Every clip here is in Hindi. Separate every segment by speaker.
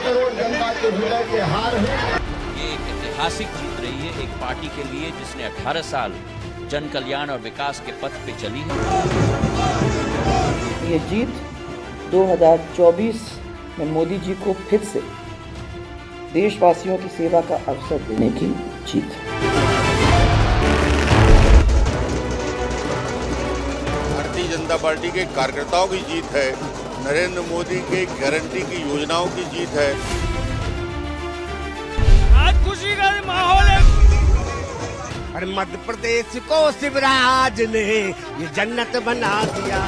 Speaker 1: करोड़ जनता के हृदय के हार है।
Speaker 2: ये एक ऐतिहासिक जीत रही है एक पार्टी के लिए जिसने 18 साल जन कल्याण और विकास के पथ पे चली है।
Speaker 3: ये जीत 2024 में मोदी जी को फिर से देशवासियों की सेवा का अवसर देने की जीत है।
Speaker 4: भारतीय जनता पार्टी के कार्यकर्ताओं की जीत है, नरेंद्र मोदी के गारंटी की योजनाओं की जीत है।
Speaker 5: आज खुशी का माहौल है
Speaker 6: और मध्य प्रदेश को शिवराज ने ये जन्नत बना दिया।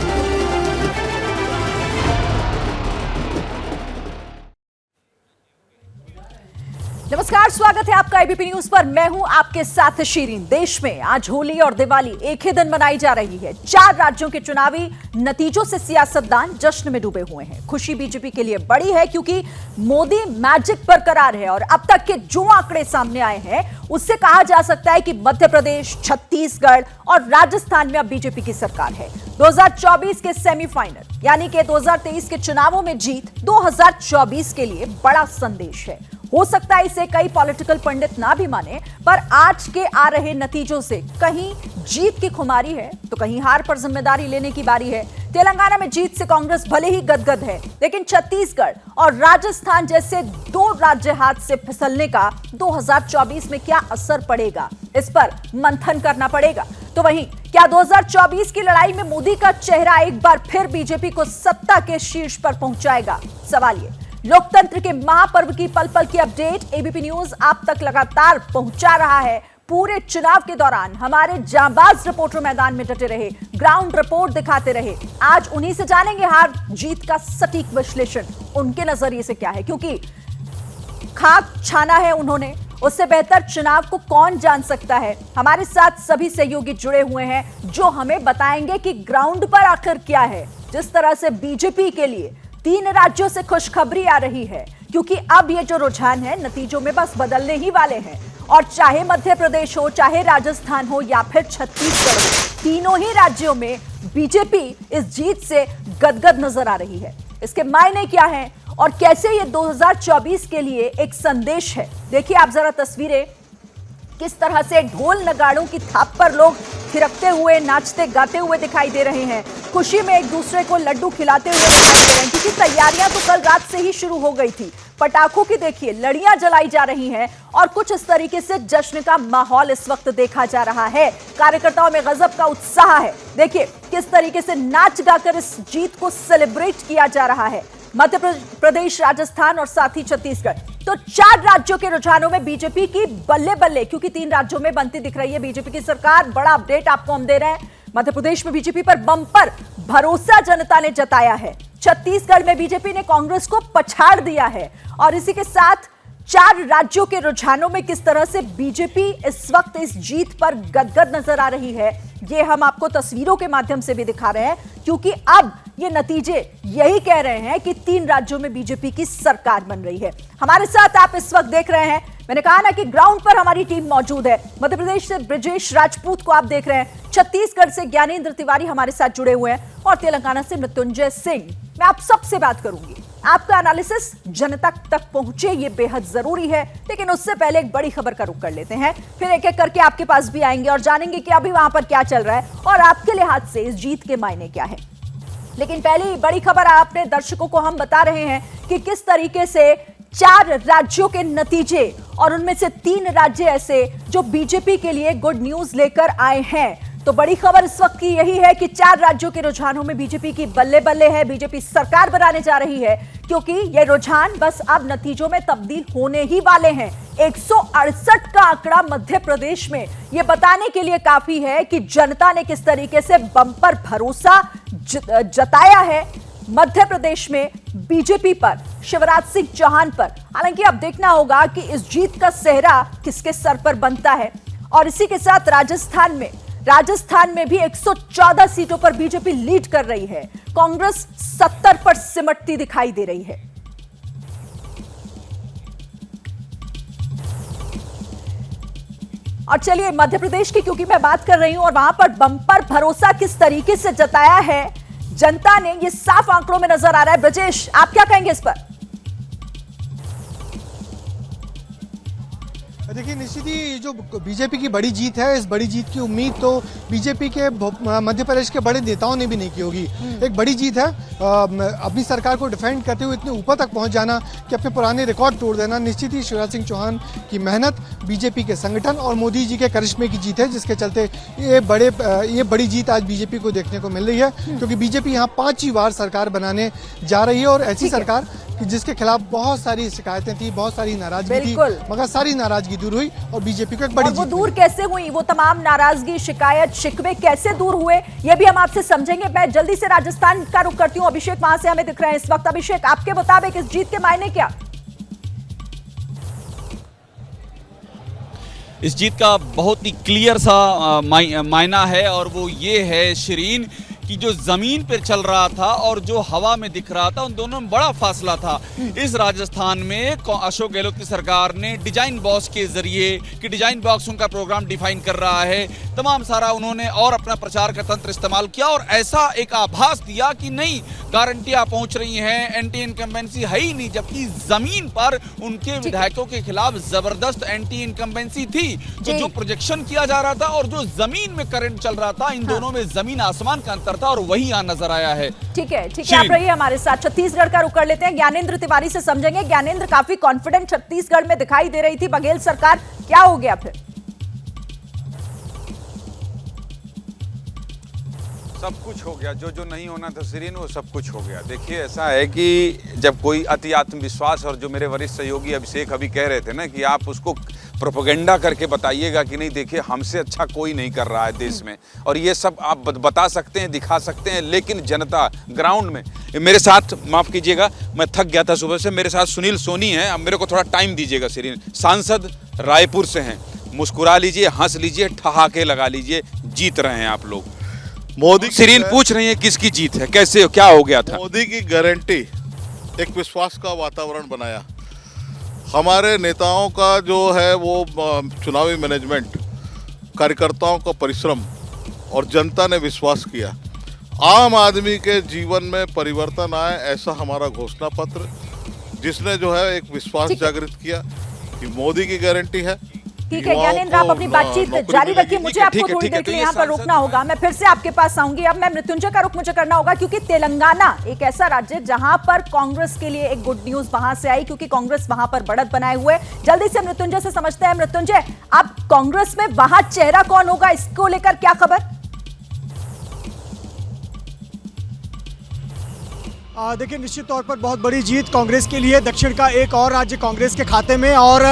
Speaker 7: नमस्कार, स्वागत है आपका एबीपी न्यूज पर। मैं हूं आपके साथ शीरीन। देश में आज होली और दिवाली एक ही दिन मनाई जा रही है। 4 राज्यों के चुनावी नतीजों से सियासतदान जश्न में डूबे हुए हैं। खुशी बीजेपी के लिए बड़ी है क्योंकि मोदी मैजिक बरकरार है और अब तक के जो आंकड़े सामने आए हैं उससे कहा जा सकता है कि मध्य प्रदेश, छत्तीसगढ़ और राजस्थान में अब बीजेपी की सरकार है। 2024 के सेमीफाइनल यानी कि 2023 के चुनावों में जीत 2024 के लिए बड़ा संदेश है। हो सकता है इसे कई पॉलिटिकल पंडित ना भी माने, पर आज के आ रहे नतीजों से कहीं जीत की खुमारी है तो कहीं हार पर जिम्मेदारी लेने की बारी है। तेलंगाना में जीत से कांग्रेस भले ही गदगद है, लेकिन छत्तीसगढ़ और राजस्थान जैसे 2 राज्य हाथ से फिसलने का 2024 में क्या असर पड़ेगा, इस पर मंथन करना पड़ेगा। तो वहीं क्या 2024 की लड़ाई में मोदी का चेहरा एक बार फिर बीजेपी को सत्ता के शीर्ष पर पहुंचाएगा? सवाल ये। लोकतंत्र के महापर्व की पल पल की अपडेट एबीपी न्यूज आप तक लगातार पहुंचा रहा है। पूरे चुनाव के दौरान हमारे जांबाज रिपोर्टर मैदान में डटे रहे, ग्राउंड रिपोर्ट दिखाते रहे। आज उन्हीं से जानेंगे हार जीत का सटीक विश्लेषण उनके नजरिए से क्या है, क्योंकि खाक छाना है उन्होंने, उससे बेहतर चुनाव को कौन जान सकता है। हमारे साथ सभी सहयोगी जुड़े हुए हैं जो हमें बताएंगे कि ग्राउंड पर आखिर क्या है। जिस तरह से बीजेपी के लिए 3 राज्यों से खुशखबरी आ रही है, क्योंकि अब ये जो रुझान है नतीजों में बस बदलने ही वाले हैं। और चाहे मध्य प्रदेश हो, चाहे राजस्थान हो या फिर छत्तीसगढ़ हो, तीनों ही राज्यों में बीजेपी इस जीत से गदगद नजर आ रही है। इसके मायने क्या हैं और कैसे ये 2024 के लिए एक संदेश है? देखिए आप जरा तस्वीरें, किस तरह से ढोल नगाड़ों की थाप पर लोग थिरकते हुए, नाचते गाते हुए दिखाई दे रहे हैं। खुशी में एक दूसरे को लड्डू खिलाते हुए दिखाई दे रहे हैं, क्योंकि तैयारियां तो कल रात से ही शुरू हो गई थी। पटाखों की देखिए लड़ियां जलाई जा रही हैं और कुछ इस तरीके से जश्न का माहौल इस वक्त देखा जा रहा है। कार्यकर्ताओं में गजब का उत्साह है। देखिए किस तरीके से नाच गाकर इस जीत को सेलिब्रेट किया जा रहा है। मध्य प्रदेश, राजस्थान और साथ ही छत्तीसगढ़, तो 4 राज्यों के रुझानों में बीजेपी की बल्ले बल्ले, क्योंकि 3 राज्यों में बनती दिख रही है बीजेपी की सरकार। बड़ा अपडेट आपको हम दे रहे हैं। मध्य प्रदेश में बीजेपी पर बम्पर भरोसा जनता ने जताया है। छत्तीसगढ़ में बीजेपी ने कांग्रेस को पछाड़ दिया है। और इसी के साथ 4 राज्यों के रुझानों में किस तरह से बीजेपी इस वक्त इस जीत पर गदगद नजर आ रही है, ये हम आपको तस्वीरों के माध्यम से भी दिखा रहे हैं, क्योंकि अब ये नतीजे यही कह रहे हैं कि 3 राज्यों में बीजेपी की सरकार बन रही है। हमारे साथ आप इस वक्त देख रहे हैं, मैंने कहा ना कि ग्राउंड पर हमारी टीम मौजूद है। मध्य प्रदेश से ब्रजेश राजपूत को आप देख रहे हैं, छत्तीसगढ़ से ज्ञानेंद्र तिवारी हमारे साथ जुड़े हुए हैं और तेलंगाना से मृत्युंजय सिंह। मैं आप सबसे बात करूंगी, आपका एनालिसिस जनता तक पहुंचे ये बेहद जरूरी है, लेकिन उससे पहले एक बड़ी खबर का रुख कर लेते हैं। फिर एक एक करके आपके पास भी आएंगे और जानेंगे कि अभी वहां पर क्या चल रहा है और आपके लिहाज से इस जीत के मायने क्या है। लेकिन पहले बड़ी खबर आपने दर्शकों को हम बता रहे हैं कि किस तरीके से 4 राज्यों के नतीजे और उनमें से 3 राज्य ऐसे जो बीजेपी के लिए गुड न्यूज लेकर आए हैं। तो बड़ी खबर इस वक्त की यही है कि 4 राज्यों के रुझानों में बीजेपी की बल्ले बल्ले है। बीजेपी सरकार बनाने जा रही है, क्योंकि ये रुझान बस अब नतीजों में तब्दील होने ही वाले हैं। 168 का आंकड़ा मध्य प्रदेश में ये बताने के लिए काफी है कि जनता ने किस तरीके से बम्पर भरोसा जताया है मध्य प्रदेश में बीजेपी पर, शिवराज सिंह चौहान पर। हालांकि अब देखना होगा कि इस जीत का सेहरा किसके सर पर बनता है। और इसी के साथ राजस्थान में भी 114 सीटों पर बीजेपी लीड कर रही है। कांग्रेस 70 पर सिमटती दिखाई दे रही है। और चलिए मध्य प्रदेश की क्योंकि मैं बात कर रही हूं और वहां पर बम्पर भरोसा किस तरीके से जताया है जनता ने, ये साफ आंकड़ों में नजर आ रहा है। ब्रजेश, आप क्या कहेंगे इस पर?
Speaker 8: देखिए, निश्चित ही जो बीजेपी की बड़ी जीत है, इस बड़ी जीत की उम्मीद तो बीजेपी के मध्य प्रदेश के बड़े नेताओं ने भी नहीं की होगी। एक बड़ी जीत है, अपनी सरकार को डिफेंड करते हुए इतने ऊपर तक पहुंच जाना कि अपने पुराने रिकॉर्ड तोड़ देना। निश्चित ही शिवराज सिंह चौहान की मेहनत, बीजेपी के संगठन और मोदी जी के करिश्मे की जीत है, जिसके चलते ये बड़ी जीत आज बीजेपी को देखने को मिल रही है, क्योंकि बीजेपी यहाँ 5वीं बार सरकार बनाने जा रही है और ऐसी सरकार जिसके खिलाफ बहुत सारी शिकायतें थी, बहुत सारी नाराजगी थी, मगर सारी नाराजगी दूर हुई और बीजेपी को एक बड़ी जीत।
Speaker 7: वो दूर कैसे हुई, वो तमाम नाराजगी, शिकायत, शिकवे कैसे दूर हुए, ये भी हम आपसे समझेंगे। मैं जल्दी से राजस्थान का रुख करती हूँ। अभिषेक वहां से हमें दिख रहे हैं इस वक्त। अभिषेक, आपके मुताबिक इस जीत के मायने क्या?
Speaker 5: इस जीत का बहुत ही क्लियर सा मायना है और वो ये है शिरीन कि जो जमीन पर चल रहा था और जो हवा में दिख रहा था, उन दोनों में बड़ा फासला था। इस राजस्थान में अशोक गहलोत की सरकार ने डिजाइन बॉक्स के जरिए, कि डिजाइन बॉक्स उनका प्रोग्राम डिफाइन कर रहा है, तमाम सारा उन्होंने और अपना प्रचार का तंत्र इस्तेमाल किया और ऐसा एक आभास दिया कि नहीं, गारंटियां पहुंच रही हैं, एंटी इनकम्बेंसी है ही नहीं, जबकि जमीन पर उनके विधायकों के खिलाफ जबरदस्त एंटी इनकम्बेंसी थी। तो जो प्रोजेक्शन किया जा रहा था और जो जमीन में करंट चल रहा था, इन दोनों में जमीन आसमान का अंतर था और वही यहां नजर आया है।
Speaker 7: ठीक है, आप रहिए हमारे साथ। छत्तीसगढ़ का रुख कर लेते हैं, ज्ञानेंद्र तिवारी से समझेंगे। ज्ञानेंद्र, काफी कॉन्फिडेंट छत्तीसगढ़ में दिखाई दे रही थी बघेल सरकार, क्या हो गया फिर?
Speaker 9: सब कुछ हो गया, जो नहीं होना था शिरीन, वो सब कुछ हो गया। देखिए, ऐसा है कि जब कोई अति आत्मविश्वास, और जो मेरे वरिष्ठ सहयोगी अभिषेक अभी कह रहे थे ना कि आप उसको प्रोपेगेंडा करके बताइएगा कि नहीं, देखिए हमसे अच्छा कोई नहीं कर रहा है देश में, और ये सब आप बता सकते हैं, दिखा सकते हैं, लेकिन जनता ग्राउंड में मेरे साथ, माफ़ कीजिएगा मैं थक गया था सुबह से, मेरे साथ सुनील सोनी हैं, अब मेरे को थोड़ा टाइम दीजिएगा शिरीन, सांसद रायपुर से हैं, मुस्कुरा लीजिए, हंस लीजिए, ठहाके लगा लीजिए, जीत रहे हैं आप लोग।
Speaker 4: मोदी
Speaker 9: शिरीन पूछ रही है किसकी जीत है, कैसे, क्या हो गया था?
Speaker 4: मोदी की गारंटी एक विश्वास का वातावरण बनाया। हमारे नेताओं का जो है वो चुनावी मैनेजमेंट, कार्यकर्ताओं का परिश्रम और जनता ने विश्वास किया। आम आदमी के जीवन में परिवर्तन आए, ऐसा हमारा घोषणा पत्र, जिसने जो है एक विश्वास जागृत किया कि मोदी की गारंटी है।
Speaker 7: ठीक है ज्ञानेंद्र, आप अपनी बातचीत जारी रखिए, मुझे आपको थोड़ी देर के लिए यहाँ पर रोकना होगा। मैं फिर से आपके पास आऊंगी। अब मैं मृत्युंजय का रुख मुझे करना होगा, क्योंकि तेलंगाना एक ऐसा राज्य जहां पर कांग्रेस के लिए एक गुड न्यूज वहां से आई, क्योंकि कांग्रेस वहां पर बढ़त बनाए हुए। जल्दी से मृत्युंजय से समझते हैं। मृत्युंजय, अब कांग्रेस में वहां चेहरा कौन होगा, इसको लेकर क्या खबर?
Speaker 8: देखिए, निश्चित तौर पर बहुत बड़ी जीत कांग्रेस के लिए। दक्षिण का एक और राज्य कांग्रेस के खाते में, और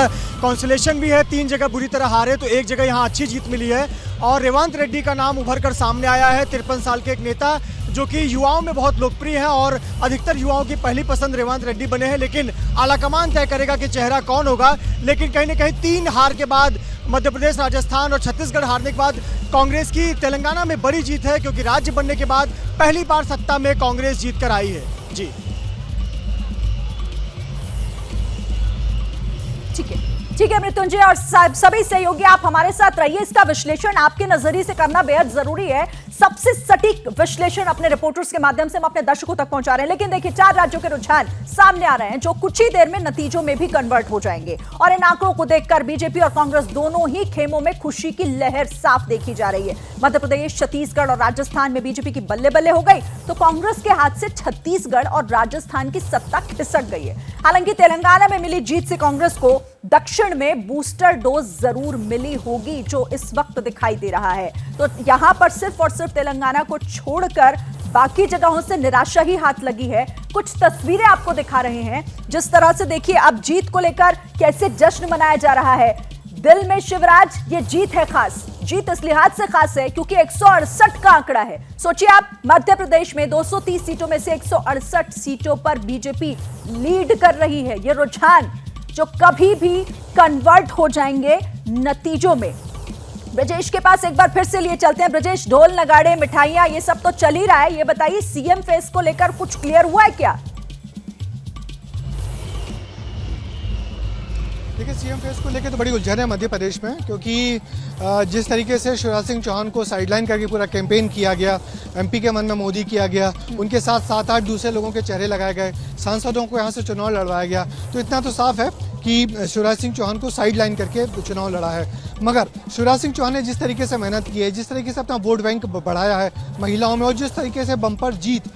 Speaker 8: कॉन्सुलेशन भी है, 3 जगह बुरी तरह हारे तो 1 जगह यहाँ अच्छी जीत मिली है। और रेवंत रेड्डी का नाम उभर कर सामने आया है, 53 साल के एक नेता जो कि युवाओं में बहुत लोकप्रिय हैं और अधिकतर युवाओं की पहली पसंद रेवंत रेड्डी बने हैं। लेकिन आलाकमान तय करेगा कि चेहरा कौन होगा। लेकिन कहीं ना कहीं 3 हार के बाद, मध्य प्रदेश, राजस्थान और छत्तीसगढ़ हारने के बाद, कांग्रेस की तेलंगाना में बड़ी जीत है, क्योंकि राज्य बनने के बाद पहली बार सत्ता में कांग्रेस जीत कर आई है। जी
Speaker 7: ठीक है मृत्युंजय और सभी सहयोगी, आप हमारे साथ रहिए। इसका विश्लेषण आपके नजरिए से करना बेहद जरूरी है। सबसे सटीक विश्लेषण अपने रिपोर्टर्स के माध्यम से हम अपने दर्शकों तक पहुंचा रहे हैं। लेकिन देखिए, 4 राज्यों के रुझान सामने आ रहे हैं, जो कुछ ही देर में नतीजों में भी कन्वर्ट हो जाएंगे। और इन आंकड़ों को देखकर बीजेपी और कांग्रेस दोनों ही खेमों में खुशी की लहर साफ देखी जा रही है। मध्य प्रदेश, छत्तीसगढ़ और राजस्थान में बीजेपी की बल्ले बल्ले हो गई, तो कांग्रेस के हाथ से छत्तीसगढ़ और राजस्थान की सत्ता खिसक गई है। हालांकि तेलंगाना में मिली जीत से कांग्रेस को दक्षिण में बूस्टर डोज जरूर मिली होगी, जो इस वक्त दिखाई दे रहा है। तो यहां पर सिर्फ और सिर्फ तेलंगाना को छोड़कर बाकी जगहों से निराशा ही हाथ लगी है। कुछ तस्वीरें आपको दिखा रहे हैं, जिस तरह से देखिए अब जीत को लेकर कैसे जश्न मनाया जा रहा है। दिल में शिवराज, ये जीत है खास। जीत इस लिहाज से खास है क्योंकि 168 का आंकड़ा है। सोचिए आप, मध्य प्रदेश में 230 सीटों में से 168 सीटों पर बीजेपी लीड कर रही है। ये रुझान जो कभी भी कन्वर्ट हो जाएंगे नतीजों में। ब्रजेश के पास एक बार फिर से लिए चलते हैं। ब्रजेश, ढोल नगाड़े, मिठाइयां, ये सब तो चल ही रहा है। ये बताइए, सीएम फेस को लेकर कुछ क्लियर हुआ है क्या?
Speaker 8: देखिए, सीएम फेस को लेकर तो बड़ी उलझन है मध्य प्रदेश में, क्योंकि जिस तरीके से शिवराज सिंह चौहान को साइडलाइन करके पूरा कैंपेन किया गया, एमपी के मन में मोदी किया गया, उनके साथ 7-8 दूसरे लोगों के चेहरे लगाए गए, सांसदों को यहाँ से चुनाव लड़वाया गया, तो इतना तो साफ है कि शिवराज सिंह चौहान को साइड लाइन करके चुनाव लड़ा है, मगर शिवराज सिंह चौहान ने जिस तरीके से मेहनत की है, जिस तरीके से अपना वोट बैंक बढ़ाया है महिलाओं में, और जिस तरीके से बम्पर जीत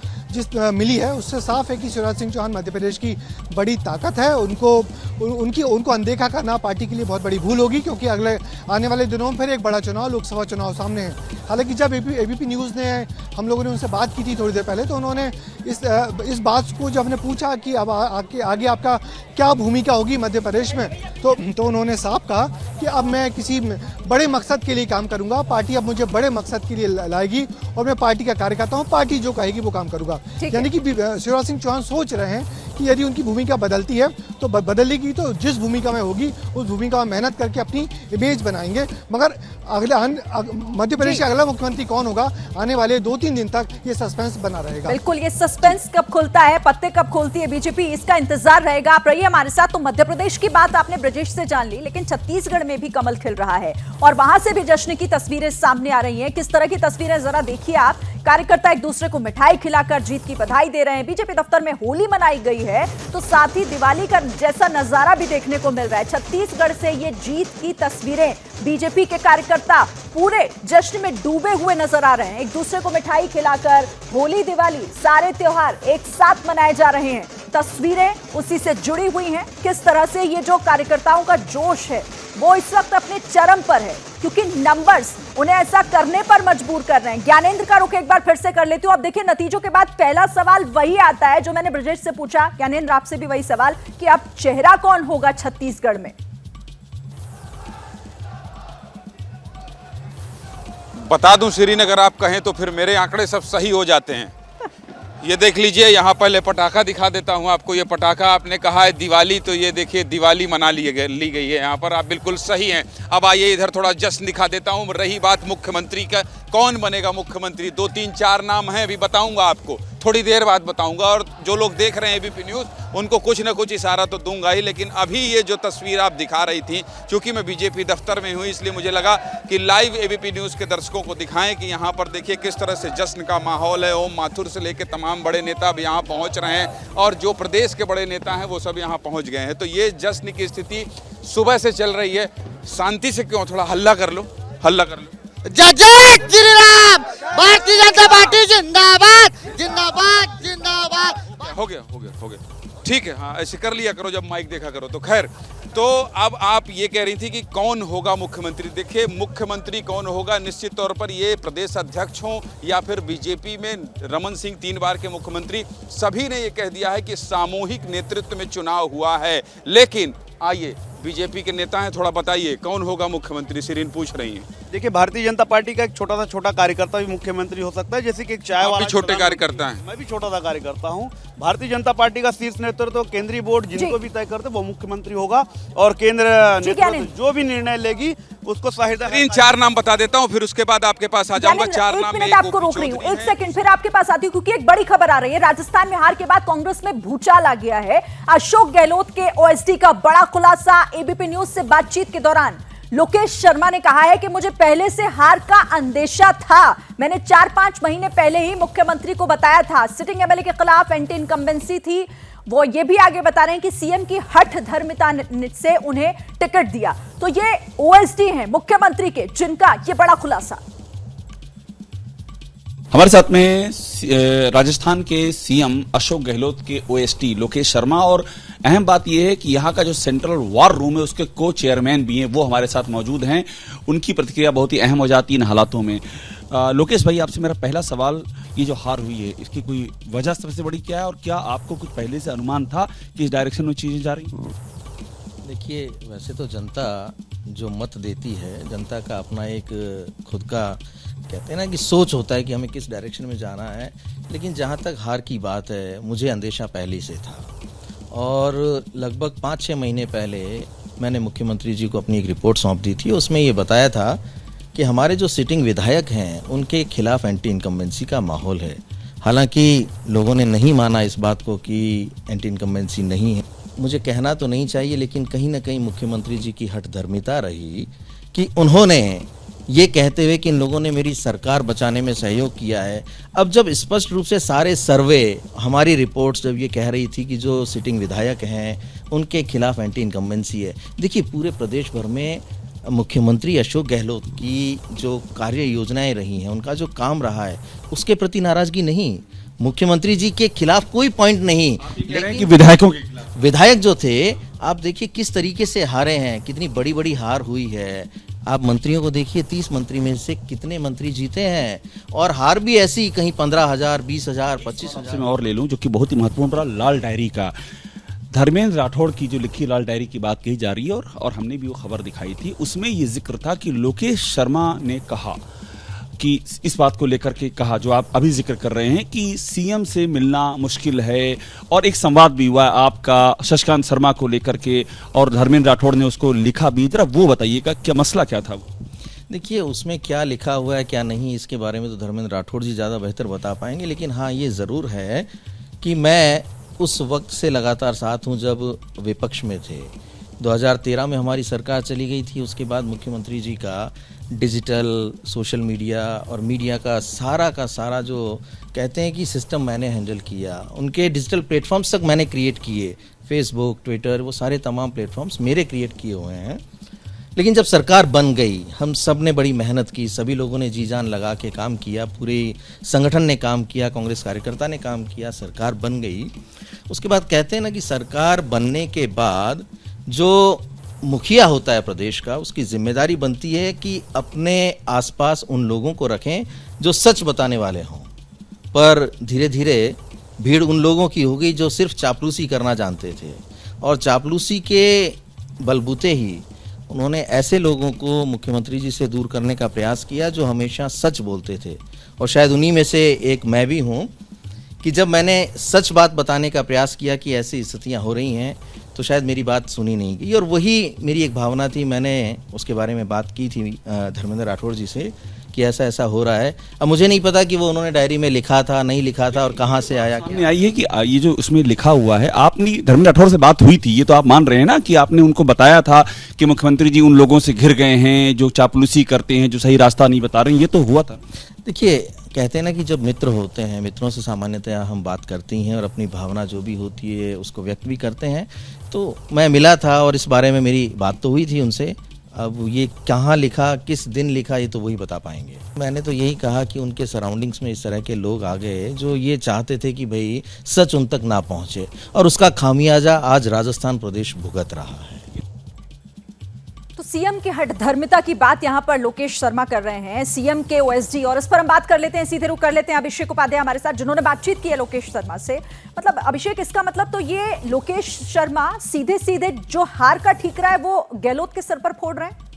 Speaker 8: मिली है, उससे साफ है कि शिवराज सिंह चौहान मध्य प्रदेश की बड़ी ताकत है। उनको अनदेखा करना पार्टी के लिए बहुत बड़ी भूल होगी, क्योंकि अगले आने वाले दिनों में फिर एक बड़ा चुनाव, लोकसभा चुनाव सामने है। हालांकि जब एबीपी न्यूज़ ने, हम लोगों ने उनसे बात की थी थोड़ी देर पहले, तो उन्होंने इस बात को जब हमने पूछा कि अब आगे आपका क्या भूमिका होगी मध्य प्रदेश में, तो उन्होंने साफ कहा कि अब मैं किसी बड़े मकसद के लिए काम करूंगा, पार्टी अब मुझे बड़े मकसद के लिए लाएगी और मैं पार्टी का कार्यकर्ता हूँ, पार्टी जो कहेगी वो काम करूंगा। यानी कि शिवराज सिंह चौहान सोच रहे हैं कि यदि उनकी भूमिका बदलती है तो बदलेगी, तो जिस भूमिका में होगी उस भूमिका में मेहनत करके अपनी इमेज बनाएंगे। मगर मध्य प्रदेश का अगला मुख्यमंत्री कौन होगा, आने वाले 2-3 दिन तक ये सस्पेंस बना रहेगा।
Speaker 7: बिल्कुल, ये सस्पेंस कब खुलता है, पत्ते कब खोलती है बीजेपी, इसका इंतजार रहेगा। आप रहिए हमारे साथ। तो मध्य प्रदेश की बात आपने ब्रजेश से जान ली, लेकिन छत्तीसगढ़ में भी कमल खिल रहा है और वहां से भी जश्न की तस्वीरें सामने आ रही हैं। किस तरह की तस्वीरें, जरा देखिए आप। कार्यकर्ता एक दूसरे को मिठाई खिलाकर जीत की बधाई दे रहे हैं। बीजेपी दफ्तर में होली मनाई गई है, तो साथ ही दिवाली का जैसा नजारा भी देखने को मिल रहा है। छत्तीसगढ़ से ये जीत की तस्वीरें, बीजेपी के कार्यकर्ता पूरे जश्न में डूबे हुए नजर आ रहे हैं। एक दूसरे को मिठाई खिलाकर होली, दिवाली, सारे त्योहार एक साथ मनाए जा रहे हैं। तस्वीरें उसी से जुड़ी हुई हैं। किस तरह से ये जो कार्यकर्ताओं का जोश है वो इस वक्त अपने चरम पर है, क्योंकि नंबर्स उन्हें ऐसा करने पर मजबूर कर रहे हैं। ज्ञानेंद्र का रुख एक बार फिर से कर लेती हूँ। अब देखिए, नतीजों के बाद पहला सवाल वही आता है जो मैंने ब्रजेश से पूछा। ज्ञानेंद्र, आपसे भी वही सवाल कि अब चेहरा कौन होगा छत्तीसगढ़ में?
Speaker 9: बता दूं शिरीन, अगर आप कहें तो फिर मेरे आंकड़े सब सही हो जाते हैं। ये देख लीजिए, यहाँ पहले पटाखा दिखा देता हूँ आपको। ये पटाखा, आपने कहा है दिवाली, तो ये देखिए दिवाली मना ली गई है यहाँ पर। आप बिल्कुल सही हैं। अब आइए इधर थोड़ा जश्न दिखा देता हूँ। रही बात मुख्यमंत्री का, कौन बनेगा मुख्यमंत्री, 2-3-4 नाम हैं, अभी बताऊंगा आपको, थोड़ी देर बाद बताऊंगा। और जो लोग देख रहे हैं एबीपी न्यूज़, उनको कुछ ना कुछ इशारा तो दूंगा ही। लेकिन अभी ये जो तस्वीर आप दिखा रही थी, क्योंकि मैं बीजेपी दफ्तर में हूँ, इसलिए मुझे लगा कि लाइव एबीपी न्यूज़ के दर्शकों को दिखाएं कि यहाँ पर देखिए किस तरह से जश्न का माहौल है। ओम माथुर से लेकर तमाम बड़े नेता अब यहाँ पहुँच रहे हैं और जो प्रदेश के बड़े नेता हैं वो सब यहाँ पहुँच गए हैं। तो ये जश्न की स्थिति सुबह से चल रही है। शांति से क्यों, थोड़ा हल्ला कर लो, हल्ला कर लो।
Speaker 1: जय जय श्री राम, भारतीय जनता पार्टी जिंदाबाद जिंदाबाद जिंदाबाद।
Speaker 9: हो गया, ठीक है। हाँ, ऐसे कर लिया करो जब माइक देखा करो। तो खैर, तो अब आप ये कह रही थी कि कौन होगा मुख्यमंत्री। देखिए, मुख्यमंत्री कौन होगा, निश्चित तौर पर ये प्रदेश अध्यक्ष हों या फिर बीजेपी में रमन सिंह 3 बार के मुख्यमंत्री, सभी ने ये कह दिया है कि सामूहिक नेतृत्व में चुनाव हुआ है। लेकिन आइए, बीजेपी के नेता हैं, थोड़ा बताइए कौन होगा मुख्यमंत्री। शिरीन पूछ रही हैं।
Speaker 10: देखिए, भारतीय जनता पार्टी का एक छोटा कार्यकर्ता भी मुख्यमंत्री हो सकता है, जैसे कि एक चाय वाला।
Speaker 9: आप भी छोटे कार्यकर्ता हैं।
Speaker 10: मैं भी छोटा सा कार्यकर्ता हूं। भारतीय जनता पार्टी का शीर्ष नेतृत्व तो केंद्रीय बोर्ड जिनको भी तय करते वो मुख्यमंत्री होगा, और केंद्र नेतृत्व जो भी निर्णय लेगी उसको सहायता।
Speaker 9: 3-4 नाम बता देता हूं, फिर उसके बाद आपके पास आ जाऊंगा। 4 नाम में
Speaker 7: आपको रोक रही हूं, 1 सेकंड, फिर आपके पास आती हूं, क्योंकि एक बड़ी खबर आ रही है। राजस्थान में हार के बाद कांग्रेस में भूचाल आ गया है। अशोक गहलोत के ओएसडी का बड़ा खुलासा। एबीपी न्यूज से बातचीत के दौरान लोकेश शर्मा ने कहा है कि मुझे पहले से हार का अंदेशा था। मैंने 4-5 महीने पहले ही मुख्यमंत्री को बताया था। सिटिंग एमएलए के खिलाफ एंटी इनकम्बेंसी थी। वो ये भी आगे बता रहे हैं कि सीएम की हठ धर्मिता से उन्हें टिकट दिया। तो ये ओएसडी हैं मुख्यमंत्री के, जिनका ये बड़ा खुलासा।
Speaker 5: हमारे साथ में राजस्थान के सीएम अशोक गहलोत के ओएसडी लोकेश शर्मा, और अहम बात यह है कि यहाँ का जो सेंट्रल वॉर रूम है उसके को चेयरमैन भी हैं, वो हमारे साथ मौजूद हैं। उनकी प्रतिक्रिया बहुत ही अहम हो जाती है इन हालातों में। लोकेश भाई, आपसे मेरा पहला सवाल, ये जो हार हुई है इसकी कोई वजह सबसे बड़ी क्या है, और क्या आपको कुछ पहले से अनुमान था कि इस डायरेक्शन में चीजें जा रही?
Speaker 11: देखिए, वैसे तो जनता जो मत देती है, जनता का अपना एक खुद का कहते हैं ना कि सोच होता है कि हमें किस डायरेक्शन में जाना है। लेकिन जहाँ तक हार की बात है, मुझे अंदेशा पहले से था, और लगभग 5-6 महीने पहले मैंने मुख्यमंत्री जी को अपनी एक रिपोर्ट सौंप दी थी। उसमें ये बताया था कि हमारे जो सिटिंग विधायक हैं उनके खिलाफ एंटी इनकम्बेंसी का माहौल है। हालांकि लोगों ने नहीं माना इस बात को कि एंटी इनकम्बेंसी नहीं है। मुझे कहना तो नहीं चाहिए, लेकिन कहीं ना कहीं मुख्यमंत्री जी की हठ धर्मिता रही कि उन्होंने ये कहते हुए कि इन लोगों ने मेरी सरकार बचाने में सहयोग किया है। अब जब स्पष्ट रूप से सारे सर्वे, हमारी रिपोर्ट्स जब ये कह रही थी कि जो सिटिंग विधायक हैं उनके खिलाफ एंटी इनकम्बेंसी है। देखिए, पूरे प्रदेश भर में मुख्यमंत्री अशोक गहलोत की जो कार्य योजनाएं रही हैं, उनका जो काम रहा है, उसके प्रति नाराजगी नहीं, मुख्यमंत्री जी के खिलाफ कोई पॉइंट नहीं।
Speaker 5: लेकिन कि विधायकों के खिलाफ,
Speaker 11: विधायक जो थे, आप देखिए किस तरीके से हारे हैं, कितनी बड़ी बड़ी हार हुई है। आप मंत्रियों को देखिए, 30 मंत्री में से कितने मंत्री जीते हैं, और हार भी ऐसी, कहीं 15,000, 20,000, 25,000।
Speaker 5: मैं और ले लूं जो कि बहुत ही महत्वपूर्ण रहा, लाल डायरी का। धर्मेंद्र राठौड़ की जो लिखी लाल डायरी की बात कही जा रही है, और हमने भी वो खबर दिखाई थी, उसमें ये जिक्र था कि लोकेश शर्मा ने कहा कि इस बात को लेकर के कहा जो आप अभी जिक्र कर रहे हैं कि सीएम से मिलना मुश्किल है, और एक संवाद भी हुआ आपका शशिकांत शर्मा को लेकर के, और धर्मेंद्र राठौड़ ने उसको लिखा भी। जरा वो बताइएगा, क्या मसला क्या था वो?
Speaker 11: देखिए, उसमें क्या लिखा हुआ है क्या नहीं, इसके बारे में तो धर्मेंद्र राठौड़ जी ज़्यादा बेहतर बता पाएंगे। लेकिन हाँ, ये ज़रूर है कि मैं उस वक्त से लगातार साथ हूँ जब विपक्ष में थे। 2013 में हमारी सरकार चली गई थी, उसके बाद मुख्यमंत्री जी का डिजिटल, सोशल मीडिया और मीडिया का सारा जो कहते हैं कि सिस्टम मैंने हैंडल किया। उनके डिजिटल प्लेटफॉर्म्स तक मैंने क्रिएट किए, फेसबुक, ट्विटर, वो सारे तमाम प्लेटफॉर्म्स मेरे क्रिएट किए हुए हैं। लेकिन जब सरकार बन गई, हम सब ने बड़ी मेहनत की, सभी लोगों ने जी जान लगा के काम किया, पूरे संगठन ने काम किया, कांग्रेस कार्यकर्ता ने काम किया, सरकार बन गई। उसके बाद कहते हैं ना कि सरकार बनने के बाद जो मुखिया होता है प्रदेश का, उसकी जिम्मेदारी बनती है कि अपने आसपास उन लोगों को रखें जो सच बताने वाले हों। पर धीरे धीरे भीड़ उन लोगों की हो गई जो सिर्फ चापलूसी करना जानते थे, और चापलूसी के बलबूते ही उन्होंने ऐसे लोगों को मुख्यमंत्री जी से दूर करने का प्रयास किया जो हमेशा सच बोलते थे। और शायद उन्हीं में से एक मैं भी हूँ कि जब मैंने सच बात बताने का प्रयास किया कि ऐसी स्थितियाँ हो रही हैं, तो शायद मेरी बात सुनी नहीं गई। और वही मेरी एक भावना थी, मैंने उसके बारे में बात की थी धर्मेंद्र राठौड़ जी से कि ऐसा ऐसा हो रहा है। अब मुझे नहीं पता कि वो उन्होंने डायरी में लिखा था, नहीं लिखा था, और कहाँ से आया।
Speaker 5: सामने आई है कि ये जो उसमें लिखा हुआ है, आपने धर्मेंद्र राठौड़ से बात हुई थी, ये तो आप मान रहे हैं ना कि आपने उनको बताया था कि मुख्यमंत्री जी उन लोगों से घिर गए हैं जो चापलूसी करते हैं, जो सही रास्ता नहीं बता रहे हैं, ये तो हुआ था।
Speaker 11: देखिए, कहते हैं ना कि जब मित्र होते हैं, मित्रों से सामान्यतः हम बात करती हैं और अपनी भावना जो भी होती है उसको व्यक्त भी करते हैं। तो मैं मिला था और इस बारे में मेरी बात तो हुई थी उनसे। अब ये कहाँ लिखा, किस दिन लिखा, ये तो वही बता पाएंगे। मैंने तो यही कहा कि उनके सराउंडिंग्स में इस तरह के लोग आ गए जो ये चाहते थे कि भाई सच उन तक ना पहुँचे, और उसका खामियाजा आज राजस्थान प्रदेश भुगत रहा है।
Speaker 7: तो सीएम के हठधर्मिता की बात यहां पर लोकेश शर्मा कर रहे हैं, सीएम के ओएसडी, और इस पर हम बात कर लेते हैं, सीधे रुख कर लेते हैं अभिषेक उपाध्याय हमारे साथ, जिन्होंने बातचीत की है लोकेश शर्मा से। मतलब अभिषेक, इसका मतलब तो ये लोकेश शर्मा सीधे सीधे जो हार का ठीकरा है वो गहलोत के सर पर फोड़ रहे हैं।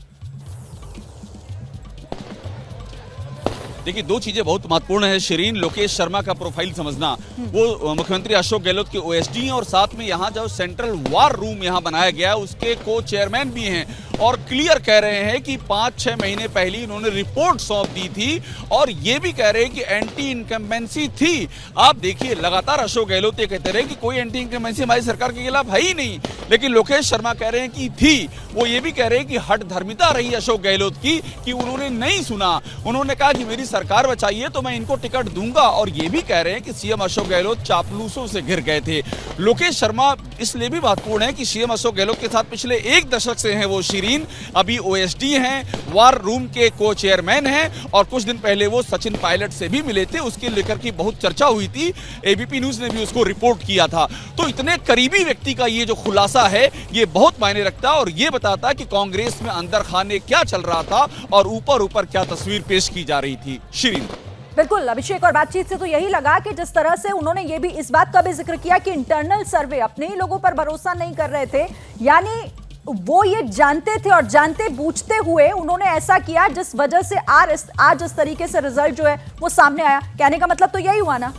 Speaker 5: देखिए, दो चीजें बहुत महत्वपूर्ण है शिरीन, लोकेश शर्मा का प्रोफाइल समझना। वो मुख्यमंत्री अशोक गहलोत के ओएसडी हैं, और साथ में यहाँ जो सेंट्रल वार रूम यहाँ बनाया गया है उसके को चेयरमैन भी हैं, और क्लियर कह रहे हैं कि 5-6 महीने पहले इन्होंने रिपोर्ट सौंप दी थी, और ये भी कह रहे हैं कि एंटी इनकम्बेंसी थी। आप देखिए, लगातार अशोक गहलोत ये कहते रहे कि कोई एंटी इनकम्बेंसी हमारी सरकार के खिलाफ है ही नहीं, लेकिन लोकेश शर्मा कह रहे हैं कि थी। वो ये भी कह रहे हैं कि हठधर्मिता रही अशोक गहलोत की कि उन्होंने नहीं सुना। उन्होंने कहा कि मेरी सरकार बचाइए तो मैं इनको टिकट दूंगा, और ये भी कह रहे हैं कि सीएम अशोक गहलोत चापलूसों से घिर गए थे। लोकेश शर्मा इसलिए भी महत्वपूर्ण है कि सीएम अशोक गहलोत के साथ पिछले 1 दशक से हैं वो शिरीन, अभी ओएसडी हैं, वार रूम के को चेयरमैन हैं, और कुछ दिन पहले वो सचिन पायलट से भी मिले थे, उसके लेकर की बहुत चर्चा हुई थी, एबीपी न्यूज ने भी उसको रिपोर्ट किया था। तो इतने करीबी व्यक्ति का ये जो खुलासा है ये बहुत मायने रखता है, और ये बताता है कि कांग्रेस में अंदर खाने क्या चल रहा था और ऊपर ऊपर क्या तस्वीर पेश की जा रही थी। शिरीन,
Speaker 7: बिल्कुल अभिषेक, और बातचीत से तो यही लगा कि जिस तरह से उन्होंने ये भी इस बात का भी जिक्र किया कि इंटरनल सर्वे, अपने ही लोगों पर भरोसा नहीं कर रहे थे, यानी वो ये जानते थे और जानते बूझते हुए उन्होंने ऐसा किया जिस वजह से आज इस तरीके से रिजल्ट जो है वो सामने आया। कहने का मतलब तो यही हुआ ना।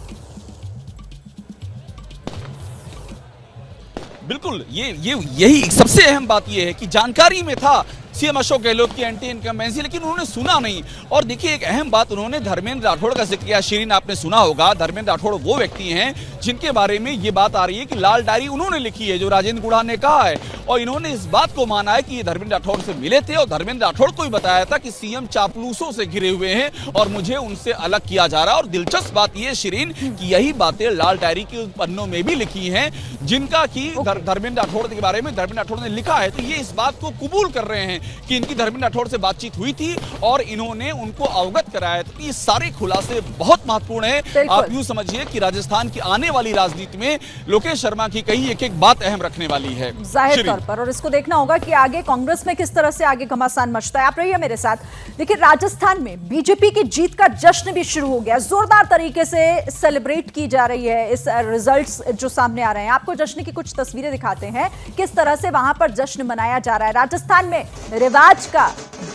Speaker 5: बिल्कुल, यही सबसे अहम बात यह है कि जानकारी में था, सीएम अशोक गहलोत की एंटी इनकम्बेंसी, लेकिन उन्होंने सुना नहीं। और देखिए एक अहम बात उन्होंने धर्मेंद्र राठौड़ का जिक्र किया। शिरीन, आपने सुना होगा धर्मेंद्र राठौड़ वो व्यक्ति हैं जिनके बारे में ये बात आ रही है कि लाल डायरी उन्होंने लिखी है, जो राजेंद्र गुढ़ा ने कहा है, और इन्होंने इस बात को माना है कि ये धर्मेंद्र राठौड़ से मिले थे और धर्मेंद्र राठौड़ को ही बताया था कि सीएम चापलूसों से घिरे हुए हैं और मुझे उनसे अलग किया जा रहा है। और दिलचस्प बात यह शिरीन कि यही बातें लाल डायरी के पन्नों में भी लिखी हैं, जिनका कि धर्मेंद्र राठौड़ के बारे में धर्मेंद्र राठौड़ ने लिखा है। तो ये इस बात को कबूल कर रहे हैं कि इनकी धर्मेंद्र राठौड़ से बातचीत हुई थी और इन्होंने उनको अवगत कराया। तो ये सारे खुलासे बहुत महत्वपूर्ण है। आप यूं समझिए कि राजस्थान की आने वाली राजनीति में लोकेश शर्मा की कही एक एक बात अहम रखने वाली है
Speaker 7: जाहिर तौर पर, और इसको देखना होगा कि आगे कांग्रेस में किस तरह से आगे घमासान मचता है। आप रहिए मेरे साथ। देखिए राजस्थान में बीजेपी की जीत का जश्न भी शुरू हो गया, जोरदार तरीके से सेलिब्रेट की जा रही है इस रिजल्ट्स जो सामने आ रहे हैं। आपको जश्न की कुछ तस्वीरें दिखाते हैं, किस तरह से वहां पर जश्न मनाया जा रहा है। राजस्थान में रिवाज का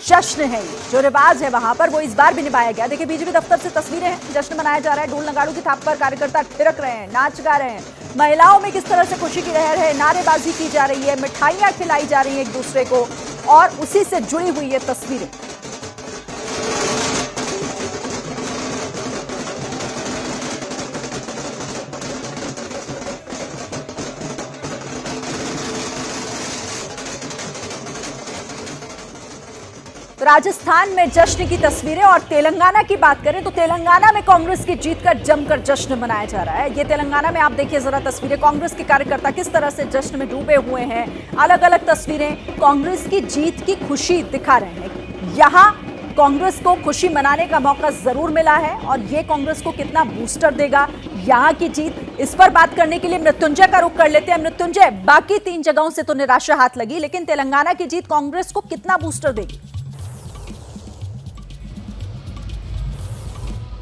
Speaker 7: जश्न है, जो रिवाज है वहां पर वो इस बार भी निभाया गया। देखिए बीजेपी दफ्तर से तस्वीरें हैं, जश्न मनाया जा रहा है, ढोल नगाड़ों की थाप पर कार्यकर्ता थिरक रहे हैं, नाच गा रहे हैं, महिलाओं में किस तरह से खुशी की लहर है, नारेबाजी की जा रही है, मिठाइयां खिलाई जा रही हैं एक दूसरे को, और उसी से जुड़ी हुई ये तस्वीरें। राजस्थान में जश्न की तस्वीरें। और तेलंगाना की बात करें तो तेलंगाना में कांग्रेस की जीत का जमकर जश्न मनाया जा रहा है। ये तेलंगाना में आप देखिए जरा तस्वीरें, कांग्रेस के कार्यकर्ता किस तरह से जश्न में डूबे हुए हैं। अलग अलग तस्वीरें कांग्रेस की जीत की खुशी दिखा रहे हैं। यहाँ कांग्रेस को खुशी मनाने का मौका जरूर मिला है और ये कांग्रेस को कितना बूस्टर देगा यहाँ की जीत, इस पर बात करने के लिए मृत्युंजय का रुख कर लेते हैं। मृत्युंजय, बाकी 3 जगहों से तो निराशा हाथ लगी, लेकिन तेलंगाना की जीत कांग्रेस को कितना बूस्टर देगी?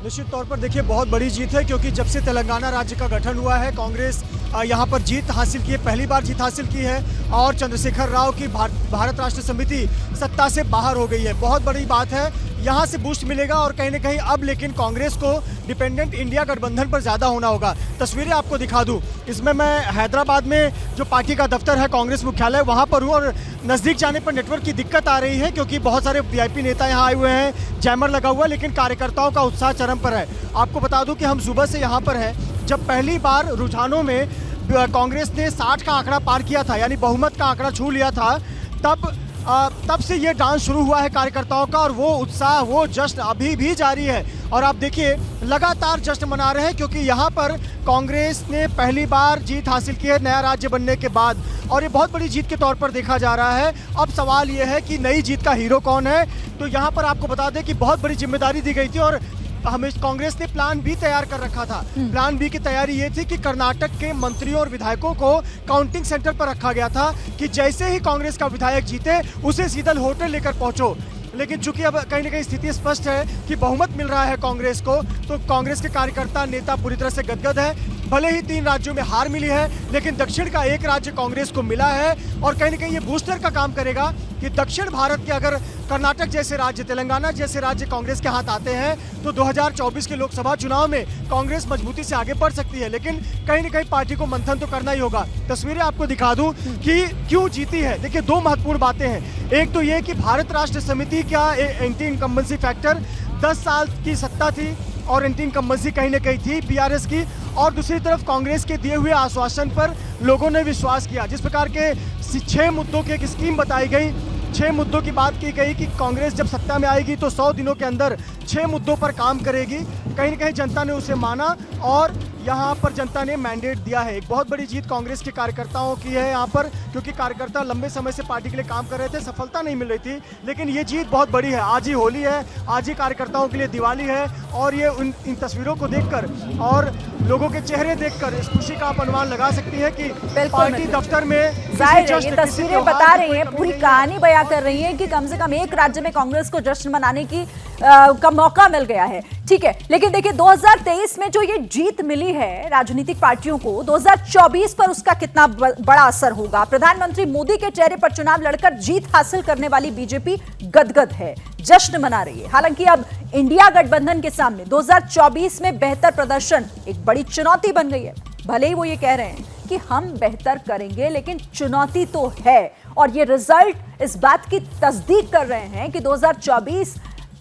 Speaker 12: निश्चित तौर पर देखिए बहुत बड़ी जीत है, क्योंकि जब से तेलंगाना राज्य का गठन हुआ है कांग्रेस यहाँ पर जीत हासिल की है, पहली बार जीत हासिल की है और चंद्रशेखर राव की भारत राष्ट्र समिति सत्ता से बाहर हो गई है। बहुत बड़ी बात है, यहाँ से बूस्ट मिलेगा और कहीं ना कहीं अब लेकिन कांग्रेस को डिपेंडेंट इंडिया गठबंधन पर ज़्यादा होना होगा। तस्वीरें आपको दिखा दूं, इसमें मैं हैदराबाद में जो पार्टी का दफ्तर है कांग्रेस मुख्यालय वहाँ पर हूँ और नज़दीक जाने पर नेटवर्क की दिक्कत आ रही है, क्योंकि बहुत सारे वीआईपी नेता यहाँ आए हुए हैं, जैमर लगा हुआ है, लेकिन कार्यकर्ताओं का उत्साह चरम पर है। आपको बता दूं कि हम सुबह से यहाँ पर हैं, जब पहली बार रुझानों में कांग्रेस ने 60 का आंकड़ा पार किया था, यानी बहुमत का आंकड़ा छू लिया था, तब से ये डांस शुरू हुआ है कार्यकर्ताओं का और वो उत्साह, वो जश्न अभी भी जारी है। और आप देखिए लगातार जश्न मना रहे हैं, क्योंकि यहाँ पर कांग्रेस ने पहली बार जीत हासिल की है नया राज्य बनने के बाद, और ये बहुत बड़ी जीत के तौर पर देखा जा रहा है। अब सवाल ये है कि नई जीत का हीरो कौन है। तो यहाँ पर आपको बता दें कि बहुत बड़ी जिम्मेदारी दी गई थी और हमें कांग्रेस ने प्लान बी तैयार कर रखा था। प्लान बी की तैयारी ये थी कि कर्नाटक के मंत्रियों और विधायकों को काउंटिंग सेंटर पर रखा गया था कि जैसे ही कांग्रेस का विधायक जीते उसे सीधा होटल लेकर पहुंचो। लेकिन चूंकि अब कहीं ना कहीं स्थिति स्पष्ट है कि बहुमत मिल रहा है कांग्रेस को, तो कांग्रेस के कार्यकर्ता नेता पूरी तरह से गदगद है। भले ही 3 राज्यों में हार मिली है, लेकिन दक्षिण का एक राज्य कांग्रेस को मिला है और कहीं ना कहीं ये बूस्टर का काम करेगा कि दक्षिण भारत के अगर कर्नाटक जैसे राज्य, तेलंगाना जैसे राज्य कांग्रेस के हाथ आते हैं तो 2024 के लोकसभा चुनाव में कांग्रेस मजबूती से आगे बढ़ सकती है। लेकिन कहीं ना कहीं पार्टी को मंथन तो करना ही होगा। तस्वीरें आपको दिखा दूं कि क्यों जीती है। देखिए 2 महत्वपूर्ण बातें हैं। एक तो ये कि भारत राष्ट्र समिति का एंटी इनकम्बेंसी फैक्टर, 10 साल की सत्ता थी और एंटी इनकम्बेंसी कहीं ना कहीं थी पीआरएस की, और दूसरी तरफ कांग्रेस के दिए हुए आश्वासन पर लोगों ने विश्वास किया। जिस प्रकार के 6 मुद्दों की एक स्कीम बताई गई, 6 मुद्दों की बात की गई कि कांग्रेस जब सत्ता में आएगी तो 100 दिनों के अंदर 6 मुद्दों पर काम करेगी। कहीं ना कहीं जनता ने उसे माना और यहाँ पर जनता ने मैंडेट दिया है। एक बहुत बड़ी जीत कांग्रेस के कार्यकर्ताओं की है यहाँ पर, क्योंकि कार्यकर्ता लंबे समय से पार्टी के लिए काम कर रहे थे, सफलता नहीं मिल रही थी, लेकिन ये जीत बहुत बड़ी है। आज ही होली है, आज ही कार्यकर्ताओं के लिए दिवाली है और ये इन तस्वीरों को देखकर और लोगों के चेहरे देखकर इस खुशी का आप अनुमान लगा सकती है कि पार्टी दफ्तर में
Speaker 7: ये तस्वीरें बता रही हैं, पूरी कहानी बयां कर रही हैं कि कम से कम एक राज्य में कांग्रेस को जश्न मनाने की का मौका मिल गया है। ठीक है, लेकिन देखिए 2023 में जो ये जीत मिली है राजनीतिक पार्टियों को, 2024 पर उसका कितना बड़ा असर होगा। प्रधानमंत्री मोदी के चेहरे पर चुनाव लड़कर जीत हासिल करने वाली बीजेपी गदगद है, जश्न मना रही है। हालांकि अब इंडिया गठबंधन के सामने 2024 में बेहतर प्रदर्शन एक बड़ी चुनौती बन गई है। भले ही वो ये कह रहे हैं कि हम बेहतर करेंगे, लेकिन चुनौती तो है और ये रिजल्ट इस बात की तस्दीक कर रहे हैं कि 2024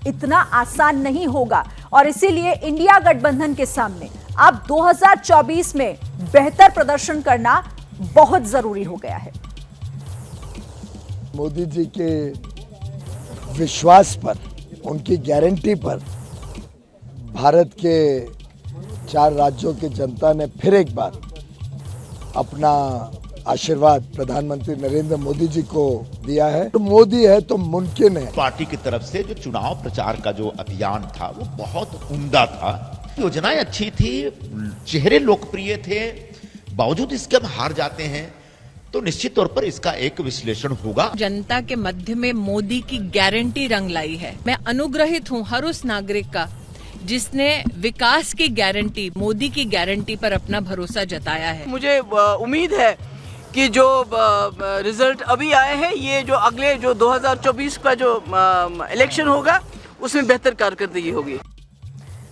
Speaker 7: इतना आसान नहीं होगा और इसीलिए इंडिया गठबंधन के सामने अब 2024 में बेहतर प्रदर्शन करना बहुत जरूरी हो गया है।
Speaker 13: मोदी जी के विश्वास पर, उनकी गारंटी पर भारत के 4 राज्यों की जनता ने फिर एक बार अपना आशीर्वाद प्रधानमंत्री नरेंद्र मोदी जी को दिया है। तो मोदी है तो मुमकिन है।
Speaker 14: पार्टी की तरफ से जो चुनाव प्रचार का जो अभियान था वो बहुत उम्दा था, योजनाएं अच्छी थी, चेहरे लोकप्रिय थे, बावजूद इसके हम हार जाते हैं तो निश्चित तौर पर इसका एक विश्लेषण होगा।
Speaker 15: जनता के मध्य में मोदी की गारंटी रंग लाई है। मैं अनुग्रहित हूँ हर उस नागरिक का जिसने विकास की गारंटी, मोदी की गारंटी पर अपना भरोसा जताया है।
Speaker 16: मुझे उम्मीद है कि जो रिजल्ट अभी आए हैं, ये जो अगले जो 2024 का जो इलेक्शन होगा उसमें बेहतर कारकर्दगी होगी।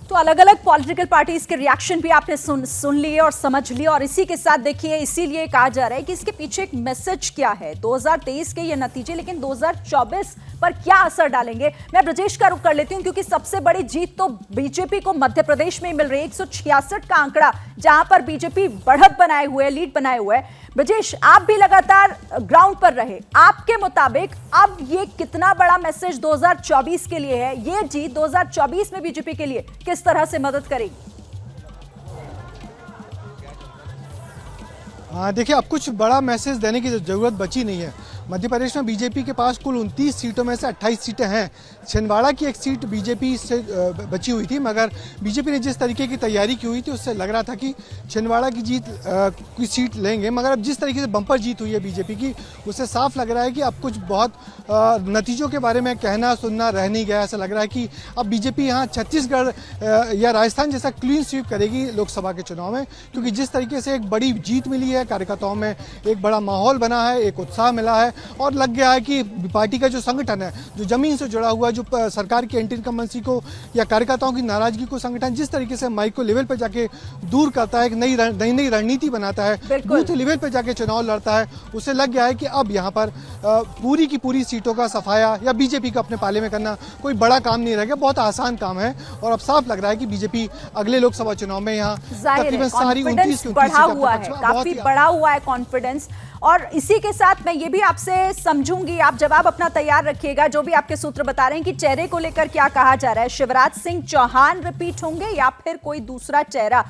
Speaker 7: तो अलग अलग पॉलिटिकल पार्टीज के रिएक्शन भी आपने सुन लिए और समझ लिए और इसी के साथ देखिए, इसीलिए कहा जा रहा है कि इसके पीछे एक मैसेज क्या है। 2023 के ये नतीजे लेकिन 2024 पर क्या असर डालेंगे। मैं ब्रजेश का रुख कर लेती हूं क्योंकि सबसे बड़ी जीत तो बीजेपी को मध्य प्रदेश में मिल रही है। 166 का आंकड़ा जहां पर बीजेपी बढ़त बनाए हुए, लीड बनाए हुए है। ब्रजेश, आप भी लगातार ग्राउंड पर रहे, आपके मुताबिक अब ये कितना बड़ा मैसेज 2024 के लिए है? ये जीत 2024 में बीजेपी के लिए किस तरह से मदद करेगी?
Speaker 8: हाँ, देखिए, अब कुछ बड़ा मैसेज देने की जरूरत बची नहीं है। मध्य प्रदेश में बीजेपी के पास कुल 29 सीटों में से 28 सीटें हैं। छिंदवाड़ा की एक सीट बीजेपी से बची हुई थी, मगर बीजेपी ने जिस तरीके की तैयारी की हुई थी उससे लग रहा था कि छिंदवाड़ा की जीत की सीट लेंगे, मगर अब जिस तरीके से बम्पर जीत हुई है बीजेपी की, उससे साफ लग रहा है कि अब कुछ बहुत नतीजों के बारे में कहना सुनना रह नहीं गया। ऐसा लग रहा है कि अब बीजेपी यहाँ छत्तीसगढ़ या राजस्थान जैसा क्लीन स्वीप करेगी लोकसभा के चुनाव में, क्योंकि जिस तरीके से एक बड़ी जीत मिली है, कार्यकर्ताओं में एक बड़ा माहौल बना है, एक उत्साह मिला है और लग गया है कि पार्टी का जो संगठन है, जो जमीन से जुड़ा हुआ, जो सरकार की एंटी इनकम्बेंसी को या कार्यकर्ताओं की नाराजगी को संगठन जिस तरीके से माइक्रो लेवल पर जाके दूर करता है, एक नई रणनीति बनाता है, बूथ लेवल पर जाके चुनाव लड़ता है, उसे लग गया है कि अब यहाँ पर पूरी की पूरी सीटों का सफाया या बीजेपी को अपने पाले में करना कोई बड़ा काम नहीं रह गया, बहुत आसान काम है। और अब साफ लग रहा है कि बीजेपी अगले लोकसभा चुनाव में यहाँ तकरीबन सारी 29
Speaker 7: बढ़ा हुआ है, काफी बढ़ा हुआ है कॉन्फिडेंस। और इसी के साथ मैं ये भी आपसे समझूंगी, आप जवाब अपना तैयार रखिएगा, जो भी आपके सूत्र बता रहे हैं कि चेहरे को लेकर क्या कहा जा रहा है। शिवराज सिंह चौहान रिपीट होंगे या फिर कोई दूसरा चेहरा